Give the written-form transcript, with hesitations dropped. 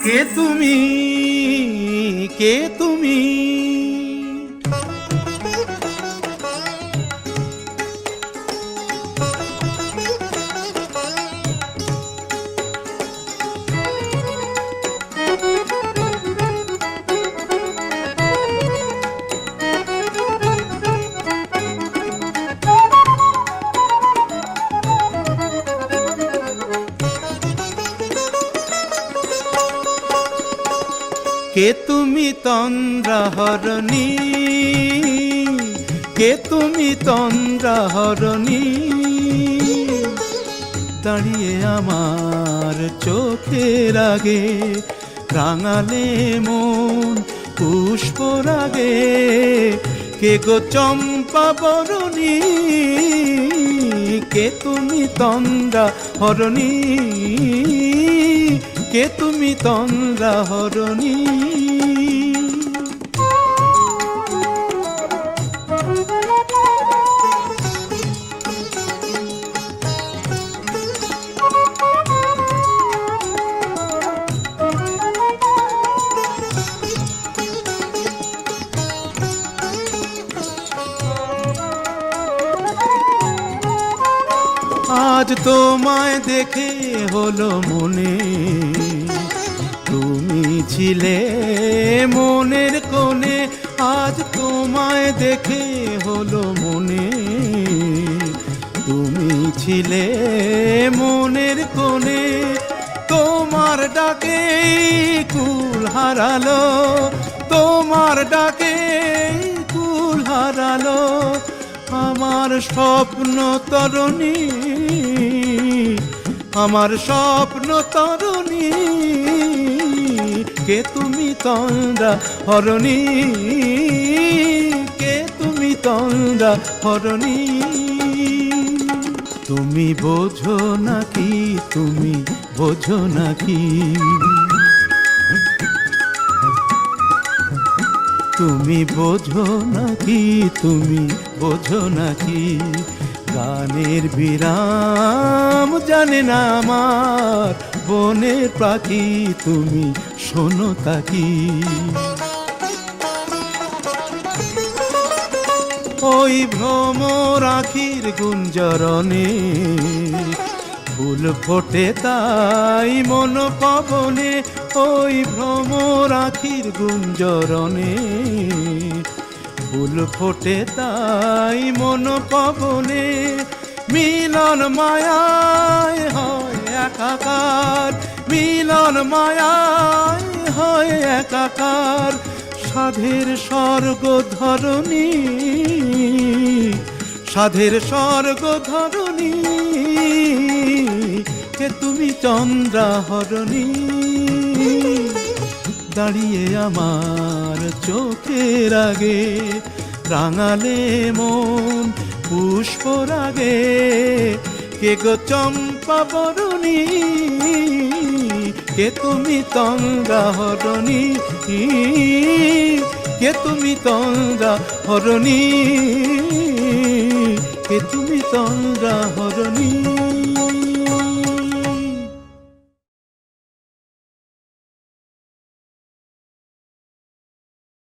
কে তুমি, কে তুমি? কে তুমি তন্দ্রাহরণী, কে তুমি তন্দ্রাহরণী? দাঁড়িয়ে আমার চোখের আগে রাঙালে মন পুষ্পরাগে। কে গো চম্পা বরণী, কে তুমি তন্দ্রাহরণী? কে তুমি তন্দ্রাহরণী? আজ তোমায় দেখে হলো মনে, তুমি ছিলে মনের কোণে। আজ তোমায় দেখে হলো মনে, তুমি ছিলে মনের কোণে। তোমার ডাকে কুল হারালো, তোমার ডাকে কুল হারালো আমার স্বপ্ন তরণী, আমার স্বপ্ন তরণী। কে তুমি তন্দ্রাহরণী, কে তুমি তন্দ্রাহরণী? তুমি বোঝো নাকি, তুমি বোঝো নাকি? তুমি বোঝো নাকি, তুমি বোঝো নাকি? গানের বিরাম জানে না আমার বনের পাখি, তুমি শোনো তাকি। ওই ভ্রমর আখির গুঞ্জরণে ফুল ফোটে তাই মন পবনে। ওই ভ্রমর আখির গুঞ্জরণে ফুল ফোটে তাই মন পবনে। মিলন মায়ায় হয় একাকার, মিলন মায়ায় হয় একাকার। সাধের স্বর্গ ধরণী, সাধের স্বর্গ ধরণী। কে তুমি তন্দ্রাহরণী? দাঁড়িয়ে আমার চোখের আগে রাঙালে মন পুষ্পরাগে। কে গো চম্পা বরণী, কে তুমি তন্দ্রাহরণী? কে তুমি তন্দ্রাহরণী? কে তুমি তন্দ্রাহরণী?